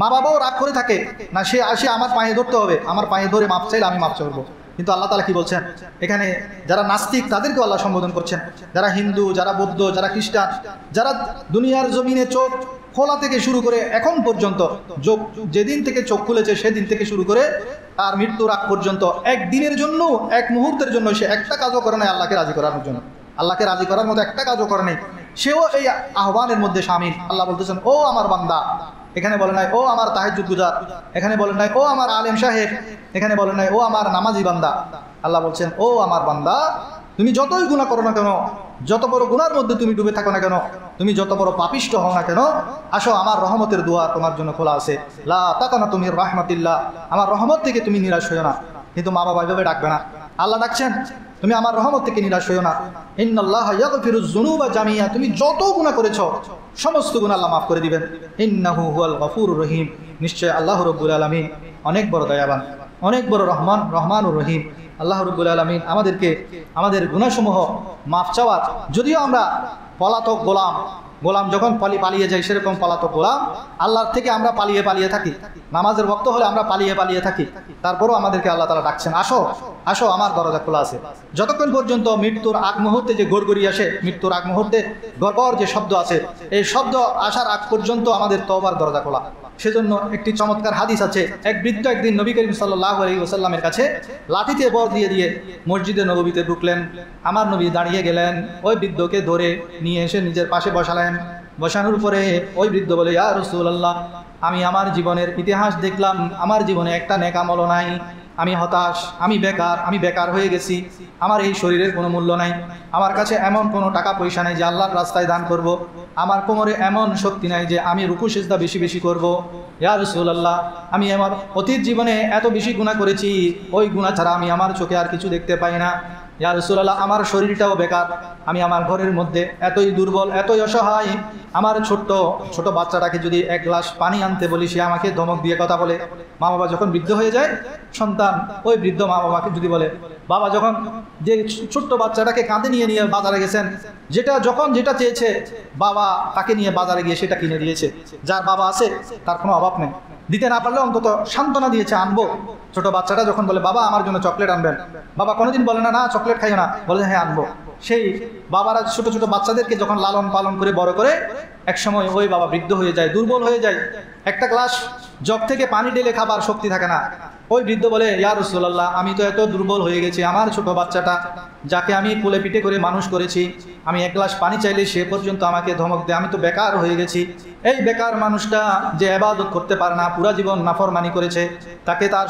A: মা বাবাও রাগ করে থাকে না, সে আসে আমার পায়ে ধরতে হবে, আমার পায়ে ধরে মাপ চাইলে আমি মাপ চাইবো। কিন্তু আল্লাহ তাআলা কি বলছেন এখানে? যারা নাস্তিক তাদেরকেও আল্লাহ সম্বোধন করছেন, যারা হিন্দু, যারা বৌদ্ধ, যারা খ্রিস্টান, যারা দুনিয়ার জমিনে চোখ খোলা থেকে শুরু করে এখন পর্যন্ত, যেদিন থেকে চোখ খুলেছে সেদিন থেকে শুরু করে তার মৃত্যুর আগ পর্যন্ত একদিনের জন্য, এক মুহূর্তের জন্য সে একটা কাজও করে নাই আল্লাহকে রাজি করার জন্য। আল্লাহকে রাজি করার মতো একটা কাজও করে নাই, সেও এই আহ্বানের মধ্যে শামিল। আল্লাহ বলতেছেন ও আমার বান্দা। এখানে বলে নাই ও আমার তাহাজ্জুদ গুজার, এখানে বলে নাই ও আমার আলেম সাহেব, এখানে বলে নাই ও আমার নামাজি বান্দা। আল্লাহ বলছেন ও আমার বান্দা, তুমি যতই গুনাহ করো না কেন, যত বড় গুনার মধ্যে তুমি ডুবে থাকো না কেন, তুমি যত বড় পাপিষ্ট হও না কেন, আসো আমার রহমতের দুয়ার তোমার জন্য খোলা আছে। লা তাকানাতু মির রাহমাতিল্লাহ, আমার রহমত থেকে তুমি নিরাশ হইও না। কিন্তু মা বাবা এভাবে ডাকবে না, আল্লাহ ডাকছেন তুমি আমার রহমত থেকে নিরাশ হইও না। ইন্নাল্লাহা ইয়াগফিরুয যুনুবা জামিয়া, তুমি যত গুনাহ করেছো সমস্ত গুনাহ আল্লাহ মাফ করে দিবেন। ইন্নাহু হুয়াল গফুরুর রহিম, নিশ্চয় আল্লাহ রাব্বুল আলামিন অনেক বড় দয়াবান, অনেক বড় রহমানুর রহিম। আল্লাহ রাব্বুল আলামিন আমাদেরকে আমাদের গুনাহসমূহ মাফ চাওয়ার, যদিও আমরা পলাতক গোলাম যখন পালিয়ে যাই সেরকম পলাতক গোলাম আল্লাহর থেকে আমরা পালিয়ে পালিয়ে থাকি, নামাজের ওয়াক্ত হলে আমরা পালিয়ে পালিয়ে থাকি, তারপরও আমাদেরকে আল্লাহ তাআলা ডাকছেন আসো আসো আমার দরজা খোলা আছে। যতক্ষণ পর্যন্ত মৃত্যুর আগ মুহূর্তে যে গড়গড়ি আসে, মৃত্যুর আগ মুহূর্তে গড়গড় যে শব্দ আছে, এই শব্দ আসার আগ পর্যন্ত আমাদের তওবার দরজা খোলা। সেজন্য একটি চমৎকার হাদিস আছে, এক বৃদ্ধ একদিন নবী করিম সাল্লাল্লাহু আলাইহি ওয়াসাল্লামের কাছে লাঠিতে বর দিয়ে মসজিদে নববীতে ঢুকলেন। আমার নবী দাঁড়িয়ে গেলেন, ওই বৃদ্ধকে ধরে নিয়ে এসে নিজের পাশে বসালেন। বসানোর পরে ওই বৃদ্ধ বলে ইয়া রাসূলুল্লাহ, আমি আমার জীবনের ইতিহাস দেখলাম, আমার জীবনে একটা নেক আমলও নাই, আমি হতাশ, আমি বেকার হয়ে গেছি, আমার এই শরীরের কোনো মূল্য নাই, আমার কাছে এমন কোনো টাকা পয়সা নাই যে আল্লাহর রাস্তায় দান করব, আমার কোমরে এমন শক্তি নাই যে আমি রুকু সিজদা বেশি বেশি করব। ইয়া রাসূলুল্লাহ, আমি আমার অতীত জীবনে এত বেশি গুনাহ করেছি, ওই গুনাহ ছাড়া আমি আমার চোখে আর কিছু দেখতে পাই না। ইয়া রাসূলুল্লাহ, আমার শরীরটাও বেকার, আমি আমার ঘরের মধ্যে এতই দুর্বল, এতই অসহায়, আমার ছোট বাচ্চাটাকে যদি এক গ্লাস পানি আনতে বলি সে আমাকে ধমক দিয়ে কথা বলে। মা বাবা যখন বৃদ্ধ হয়ে যায়, সন্তান ওই বৃদ্ধ মা বাবাকে যদি বলে, বাবা যখন যে ছোট্ট বাচ্চাটাকে কাঁধে নিয়ে বাজারে গেছেন, যেটা চেয়েছে বাবা তাকে নিয়ে বাজারে গিয়ে সেটা কিনে দিয়েছে। যার বাবা আছে তার কোনো অভাব নেই, দিতে না পারলে অন্তত সান্ত্বনা দিয়েছে আনবো। ছোট বাচ্চাটা যখন বলে বাবা আমার জন্য চকলেট আনবেন, বাবা কোনোদিন বলে না না চকলেট খাইও না, বলে হ্যাঁ আনবো। সেই বাবারা ছোট ছোট বাচ্চাদেরকে যখন লালন পালন করে বড় করে একসময় ওই বাবা বৃদ্ধ হয়ে যায়, দুর্বল হয়ে যায়, একটা গ্লাস জগ থেকে পানি ঢেলে খাবার শক্তি থাকে না। ওই বৃদ্ধ বলে ইয়া রাসূলুল্লাহ আমি তো এত দুর্বল হয়ে গেছি, আমার ছোট বাচ্চাটা যাকে আমি কোলে পিঠে করে মানুষ করেছি, আমি এক গ্লাস পানি চাইলে সে পর্যন্ত আমাকে ধমক দেয়, আমি তো বেকার হয়ে গেছি। এই বেকার মানুষটা যে ইবাদত করতে পারে না, পুরা জীবন নাফরমানি করেছে, তাকে তার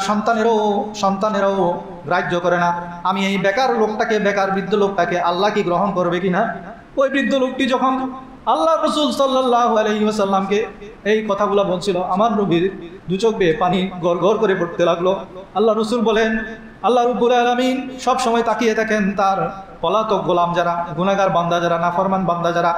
A: সন্তানেরও গ্রাহ্য করে না, আমি এই বেকার লোকটাকে, বেকার বৃদ্ধ লোকটাকে আল্লাহ কি গ্রহণ করবে কিনা? ওই বৃদ্ধ লোকটি যখন আল্লাহ রাসূল সাল্লাল্লাহু আলাইহি ওয়াসাল্লামকে এই কথাগুলো বলছিল, আমার নবীর দু চোখ বেয়ে পানি গড়গড় করে পড়তে লাগলো। আল্লাহ রাসূল বলেন আল্লাহ রাব্বুল আলামিন সব সময় তাকিয়ে থাকেন তার পলাতক গোলাম যারা, গুনাহগার বান্দা যারা, নাফরমান বান্দা যারা,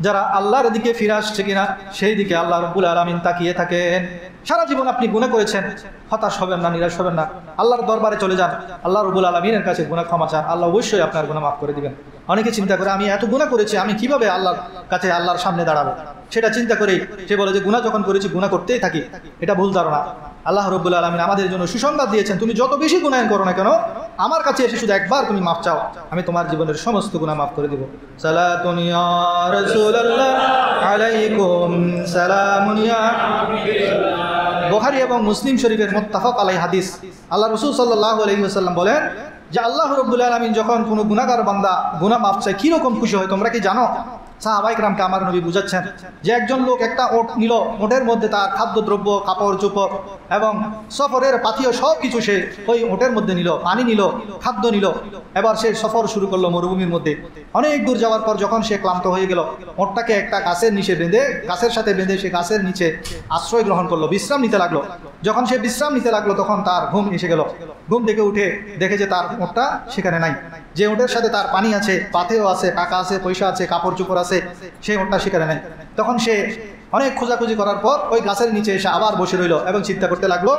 A: যারা আল্লাহর দিকে ফিরে আসছে কিনা সেই দিকে আল্লাহ রাব্বুল আলামিন তাকিয়ে থাকেন। সারা জীবন আপনি গুনাহ করেছেন, হতাশ হবেন না, নিরাশ হবেন না, আল্লাহর দরবারে চলে যান, আল্লাহ রাব্বুল আলামিনের কাছে গুনাহ ক্ষমা চান, আল্লাহ অবশ্যই আপনার গুনাহ মাফ করে দিবেন। অনেকে চিন্তা করে আমি এত গুনাহ করেছি, আমি কিভাবে আল্লাহর কাছে আল্লাহর সামনে দাঁড়াবো, সেটা চিন্তা করেই সে বলে যে গুনাহ যখন করেছি গুনাহ করতেই থাকি। এটা ভুল ধারণা। আল্লাহ রাব্বুল আলামিন আমাদের জন্য সুসংবাদ দিয়েছেন, তুমি যত বেশি গুনাহ করো না কেন আমার কাছে এসে শুধু একবার তুমি মাফ চাও, আমি তোমার জীবনের সমস্ত গুনাহ মাফ করে দিব। সালাতুন ইয়া রাসূলুল্লাহ আলাইকুম সালামুন ইয়া বুখারী এবং মুসলিম শরীফের মুত্তাফাক আলাইহি হাদিস। আল্লাহ রাসূল সাল্লাল্লাহু আলাইহি ওয়াসাল্লাম বলেন যে আল্লাহ রাব্বুল আলামিন যখন কোনো গুনাহগার বান্দা গুনাহ মাফ চায় কি রকম খুশি হয় তোমরা কি জানো? সাহাবায়ে কেরামকে আমার নবী বুঝাচ্ছেন যে একজন লোক একটা ওট নিল, ওটের মধ্যে তার খাদ্যদ্রব্য, কাপড় চোপড় এবং সফরের পাথিও সব কিছু সে ওই ওটের মধ্যে নিল, পানি নিল, খাদ্য নিল। এবার সে সফর শুরু করলো মরুভূমির মধ্যে। অনেক দূর যাওয়ার পর যখন সে ক্লান্ত হয়ে গেল, ওটটাকে একটা গাছের নিচে বেঁধে, গাছের সাথে বেঁধে সে গাছের নিচে আশ্রয় গ্রহণ করলো, বিশ্রাম নিতে লাগলো। যখন সে বিশ্রাম নিতে লাগলো তখন তার ঘুম এসে গেল। ঘুম থেকে উঠে দেখে যে তার ওটটা সেখানে নাই। যে ওটের সাথে তার পানি আছে, পাথেও আছে, টাকা আছে, পয়সা আছে, কাপড় চোপড় আছে, সেই ওটটা সেখানে নাই। তখন সে অনেক খোঁজাখুঁজি করার পর ওই গাছের নিচে এসে আবার বসে রইল এবং চিন্তা করতে লাগলো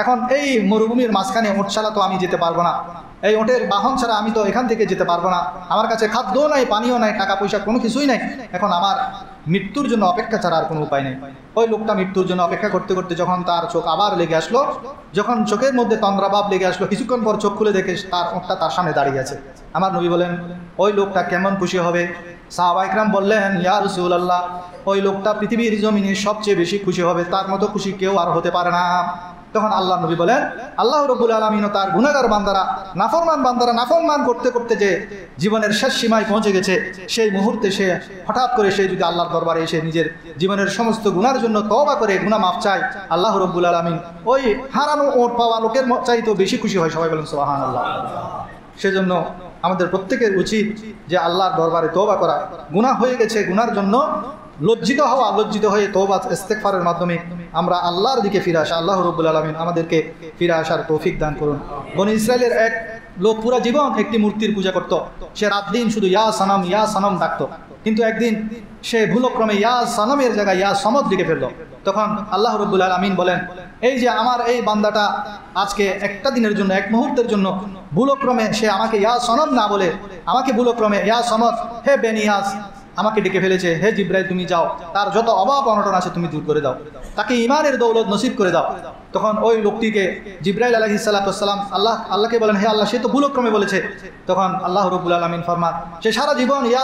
A: এখন এই মরুভূমির মাঝখানে ওট ছাড়া তো আমি যেতে পারবো না, এই ওটের বাহন ছাড়া আমি তো এখান থেকে যেতে পারবো না, আমার কাছে খাদ্যও নাই, পানিও নাই, টাকা পয়সা কোনো কিছুই নাই, এখন আমার মৃত্যুর জন্য অপেক্ষা ছাড়া আর কোনো উপায় নেই। ওই লোকটা মৃত্যুর জন্য অপেক্ষা করতে করতে যখন তার চোখ আবার লেগে আসলো, যখন চোখের মধ্যে তন্দ্রাভাব লেগে আসলো, কিছুক্ষণ পর চোখ খুলে দেখে তার ওটটা তার সামনে দাঁড়িয়ে আছে। আমার নবী বলেন ওই লোকটা কেমন খুশি হবে? সাহাবায়ে কেরাম বললেন ইয়া রাসূলুল্লাহ ওই লোকটা পৃথিবীর জমিনে সবচেয়ে বেশি খুশি হবে, তার মতো খুশি কেউ আর হতে পারে না। তখন আল্লাহ নবী বলেন আল্লাহ রাব্বুল আলামিন ও তার গুনাহগার বান্দারা, নাফরমান বান্দারা নাফরমান করতে করতে যে জীবনের শেষ সীমায় পৌঁছে গেছে, সেই মুহূর্তে সে হঠাৎ করে সে যদি আল্লাহর দরবারে এসে নিজের জীবনের সমস্ত গুনার জন্য তওবা করে গুনাহ মাফ চায়, আল্লাহ রাব্বুল আলামিন ওই হারানো ওট পাওয়া লোকের চাইতেও বেশি খুশি হয়। সবাই বলেন সুবহানাল্লাহ। সেজন্য আমাদের প্রত্যেকের উচিত যে আল্লাহর দরবারে তওবা করা, গুনাহ হয়ে গেছে গুনার জন্য লজ্জিত হওয়া, লজ্জিত হয়ে তওবা ইস্তেগফারের মাধ্যমে আমরা আল্লাহর দিকে ফিরে আসা। আল্লাহ রাব্বুল আলামিন আমাদেরকে ফিরে আসার তৌফিক দান করুন। বনি ইসরায়েলের এক লোক পুরা জীবন একটি মূর্তির পূজা করত, সে রাত দিন শুধু ইয়া সানাম ডাকত, কিন্তু একদিন সে ভুলক্রমে ইয়া সানামের জায়গায় ইয়া সমদ লিখে ফেলল। তখন আল্লাহ রাব্বুল আলামিন বলেন এই যে আমার এই বান্দাটা আজকে একটা দিনের জন্য, এক মুহূর্তের জন্য ভুলক্রমে সে আমাকে ইয়া সনদ না বলে আমাকে ভুলক্রমে ইয়া সমদ, হে বেনিয়াস আমাকে ডেকে ফেলেছে, হে জিব্রাইল তুমি যাও, তার যত অভাব অনটন আছে তুমি দূর করে দাও, তাকে ঈমানের দৌলত নসিব করে দাও। তখন ওই লোকটিকে জিব্রাইল আলাইহিস সালাতু ওয়াস সালাম আল্লাহকে বলেন হে আল্লাহ সে তো ভুলক্রমে বলেছে। তখন আল্লাহ রাব্বুল আলামিন ফরমান সে সারা জীবন ইয়া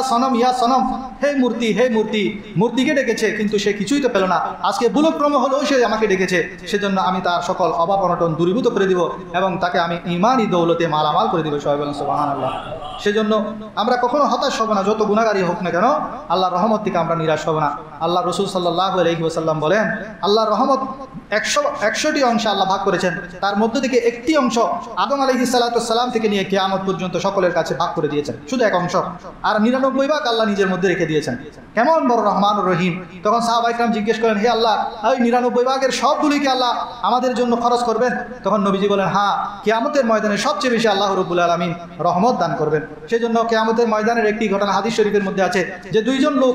A: সনম হে মূর্তি মূর্তিকে ডেকেছে, কিন্তু সে কিছুই তো পেল না, আজকে ভুলক্রমে হলেও সে আমাকে ডেকেছে, সেজন্য আমি তার সকল অভাব অনটন দূরীভূত করে দিব এবং তাকে আমি ঈমানি দৌলতে মালামাল করে দিব। সবাই বলেন সুবহানাল্লাহ। সেজন্য আমরা কখনো হতাশ হব না, যত গুনাহগারই হোক না কেন আল্লাহর রহমত থেকে আমরা নিরাশ হব না। আল্লাহ রাসূল সাল্লাল্লাহু আলাইহি ওয়াসাল্লাম বলেন আল্লাহর রহমত 100টি অংশে আল্লাহ ভাগ করেছেন, তার মধ্যে থেকে একটি অংশ আদম আলাইহিস সালাতু ওয়াস সালাম থেকে নিয়ে কিয়ামত পর্যন্ত সকলের কাছে ভাগ করে দিয়েছেন, শুধু এক অংশ, আর 99 ভাগ আল্লাহ নিজের মধ্যে রেখে দিয়েছেন। কেমন বড় রহমান রহিম। তখন সাহাবায়ে কেরাম জিজ্ঞেস করেন হে আল্লাহ ওই 99 ভাগের সবগুলি কি আল্লাহ আমাদের জন্য খরচ করবেন? তখন নবীজি বলেন হ্যাঁ, কিয়ামতের ময়দানে সবচেয়ে বেশি আল্লাহ রাব্বুল আলামিন রহমত দান করবেন। সেজন্য কিয়ামতের ময়দানের একটি ঘটনা হাদিস শরীফের মধ্যে আছে যে দুইজন লোক,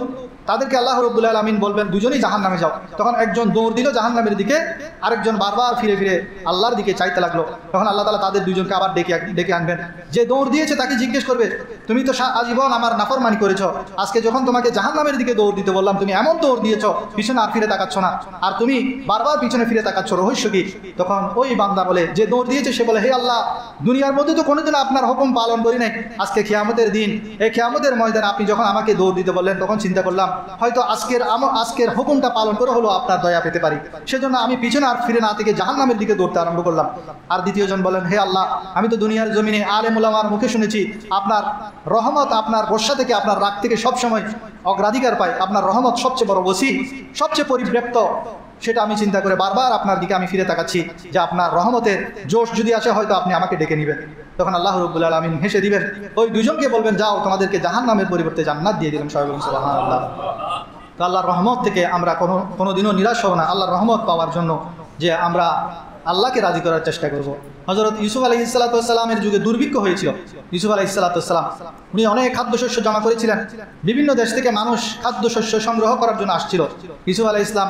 A: তাদেরকে আল্লাহ রাব্বুল আলামিন বলবেন দুজনেই জাহান্নামে যাও। তখন একজন দৌড় দিল জাহান্নামের দিকে, আরেকজন বারবার ফিরে ফিরে আল্লাহর দিকে চাইতে লাগলো। তখন আল্লাহ তাআলা তাদের দুজনকে আবার ডেকে আনবেন। যে দৌড় দিয়েছে তাকে জিজ্ঞেস করবে তুমি তো আজীবন আমার নাফরমানি করেছো, আজকে যখন তোমাকে জাহান্নামের দিকে দৌড় দিতে বললাম তুমি এমন দৌড় দিয়েছো, পিছনে আর ফিরে তাকাচ্ছ না, আর তুমি বারবার পিছনে ফিরে তাকাচ্ছ, রহস্য কি? তখন ওই বান্দা বলে, যে দৌড় দিয়েছে সে বলে, হে আল্লাহ, দুনিয়ার মধ্যে তো কোনোদিন আপনার হুকুম পালন করি নাই, আজকে কিয়ামতের দিন, এই কিয়ামতের ময়দানে আপনি যখন আমাকে দৌড় দিতে বললেন তখন চিন্তা করলাম হয়তো আজকের হুকুমটা পালন করে হলো আপনার দয়া পেতে পারি, সেজন্য আমি পিছনে আর ফিরে না থেকে জাহান্নামের দিকে দৌড়তে আরম্ভ করলাম। আর দ্বিতীয়জন বলেন, হে আল্লাহ, আমি তো দুনিয়ার জমিনে আলেম উলামার মুখে শুনেছি আপনার রহমত, আপনার বর্ষা থেকে, আপনার রাগ থেকে সবসময় অগ্রাধিকার পায়, আপনার রহমত সবচেয়ে বড় ওসি, সবচেয়ে পরিব্যাপ্ত, সেটা আমি চিন্তা করে বারবার আপনার দিকে আমি ফিরে তাকাচ্ছি যে আপনার রহমতের জোশ যদি আসে হয়তো আপনি আমাকে ডেকে নেবেন। তখন আল্লাহ রাব্বুল আলামিন হেসে দিবেন, ওই দুজনকে বলবেন, যাও, তোমাদেরকে জাহান্নামের পরিবর্তে জান্নাত দিয়ে দিলাম। সবাই বলুন সুবহানাল্লাহ। তো আল্লাহর রহমত থেকে আমরা কোনোদিনও নিরাশ হব না, আল্লাহর রহমত পাওয়ার জন্য যে আমরা আল্লাহকে রাজি করার চেষ্টা করব। হযরত ইউসুফ আলাইহিসসালামের যুগে দুর্ভিক্ষ হয়েছিল। ইউসুফ আলাইহিসসালাম উনি অনেক খাদ্যশস্য জমা করেছিলেন, বিভিন্ন দেশ থেকে মানুষ খাদ্যশস্য সংগ্রহ করার জন্য আসছিল। ইউসুফ আলাইহিস সালাম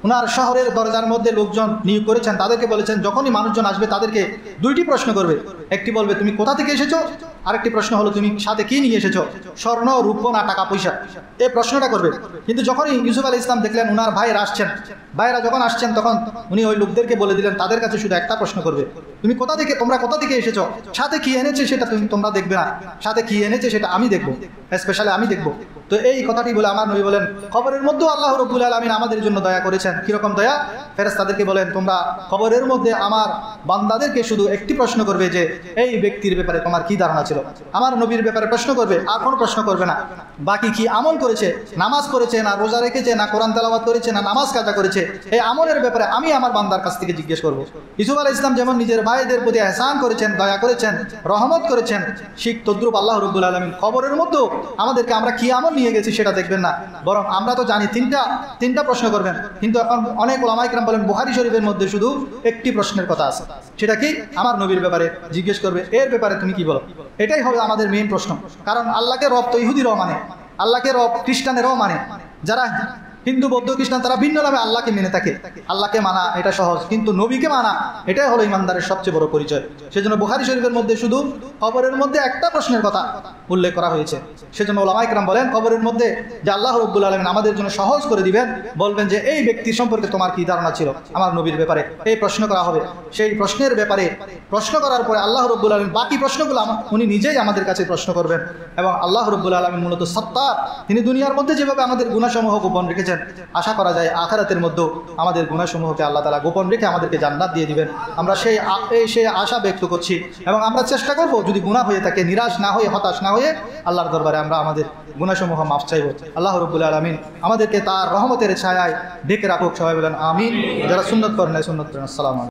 A: ওনার শহরের দরজার মধ্যে লোকজন নিয়োগ করেছেন, তাদেরকে বলেছেন যখনই মানুষজন আসবে তাদেরকে দুইটি প্রশ্ন করবে, একটি বলবে তুমি কোথা থেকে এসেছো, আরেকটি প্রশ্ন হলো তুমি সাথে কি নিয়ে এসেছো, স্বর্ণ রূপ না টাকা পয়সা, এই প্রশ্নটা করবে। কিন্তু যখনই ইউসুফ আলাইহিস সালাম দেখলেন ওনার ভাইয়েরা আসছেন, ভাইয়েরা যখন আসছেন তখন উনি ওই লোকদেরকে বলে দিলেন তাদের কাছে শুধু একটা প্রশ্ন করবে, তোমরা কোথা থেকে এসেছো, সাথে কি এনেছে সেটা তোমরা দেখবে না, সাথে কি এনেছে সেটা আমি দেখবো, স্পেশালি আমি দেখবো। তো এই কথাটি বলে আমার নবী বলেন, কবরের মধ্যেও আল্লাহ রাব্বুল আলামিন আমাদের জন্য দয়া করেছেন। কিরকম দয়া? ফেরেশতাদেরকে বলেন, তোমরা কবরের মধ্যে আমার বান্দাদেরকে শুধু একটি প্রশ্ন করবে যে এই ব্যক্তির ব্যাপারে তোমার কি ধারণা ছিল, আমার নবীর ব্যাপারে প্রশ্ন করবে, আর কোনো প্রশ্ন করবে না। বাকি কি আমল করেছে, নামাজ করেছে না রোজা রেখেছে না কোরআন তেলাওয়াত করেছে না নামাজ কাজা করেছে, এই আমলের ব্যাপারে আমি আমার বান্দার কাছ থেকে জিজ্ঞেস করবো। ইউসুফ আলাইহিস সালাম যেমন নিজের ভাইদের প্রতি ইহসান করেছেন, দয়া করেছেন, রহমত করেছেন, ঠিক তদ্রূপ আল্লাহ রাব্বুল আলামিন কবরের মধ্যেও আমাদেরকে আমরা কি আমল নিয়ে গেছি সেটা দেখবেন না, বরং আমরা তো জানি তিনটা প্রশ্ন করবেন, কিন্তু এখন অনেক ওলামায়ে কেরাম বলেন বুখারী শরীফের মধ্যে শুধু একটি প্রশ্নের কথা আছে, সেটা কি? আমার নবীর ব্যাপারে জিজ্ঞেস করবে, এর ব্যাপারে তুমি কি বলো। এটাই হবে আমাদের মেইন প্রশ্ন, কারণ আল্লাহকে রব তো ইহুদিরাও মানে, আল্লাহকে রব খ্রিস্টানেরাও মানে, যারা হিন্দু বৌদ্ধ খ্রিস্টান তারা ভিন্ন নামে আল্লাহকে মেনে থাকে। আল্লাহকে মানা এটা সহজ, কিন্তু নবীকে মানা এটাই হলো ইমানদারের সবচেয়ে বড় পরিচয়। সেজন্য বুখারী শরীফের মধ্যে শুধু কবরের মধ্যে একটা প্রশ্নের কথা উল্লেখ করা হয়েছে। সেজন্য ওলামায়ে কেরাম বলেন কবরের মধ্যে যে আল্লাহ রাব্বুল আলামিন আমাদের জন্য সহজ করে দিবেন, বলবেন যে এই ব্যক্তি সম্পর্কে তোমার কি ধারণা ছিল, আমার নবীর ব্যাপারে এই প্রশ্ন করা হবে। সেই প্রশ্নের ব্যাপারে প্রশ্ন করার পরে আল্লাহ রাব্বুল আলামিন বাকি প্রশ্নগুলো উনি নিজেই আমাদের কাছে প্রশ্ন করবেন। এবং আল্লাহ রাব্বুল আলামিন মূলত সত্তার, তিনি দুনিয়ার মধ্যে যেভাবে আমাদের গুনাহসমূহ গোপন রেখেছেন, আশা করা যায় আখিরাতের মধ্যেও আমাদের গুনাহসমূহকে আল্লাহ তাআলা গোপন রেখে আমাদেরকে জান্নাত দিয়ে দিবেন। আমরা সেই আশা ব্যক্ত করছি এবং আমরা চেষ্টা করব যদি গুনাহ হয়ে থাকে নিরাশ না হয়ে, হতাশ না হয়ে আল্লাহর দরবারে আমরা আমাদের গুনাহসমূহ মাফ চাইব। আল্লাহ রাব্বুল আলামিন আমাদেরকে তার রহমতের ছায়ায় ঢেকে রাখুক। সবাই বলেন আমিন। যারা সুন্নত করেন সুন্নত করেন। আসসালামু আলাইকুম।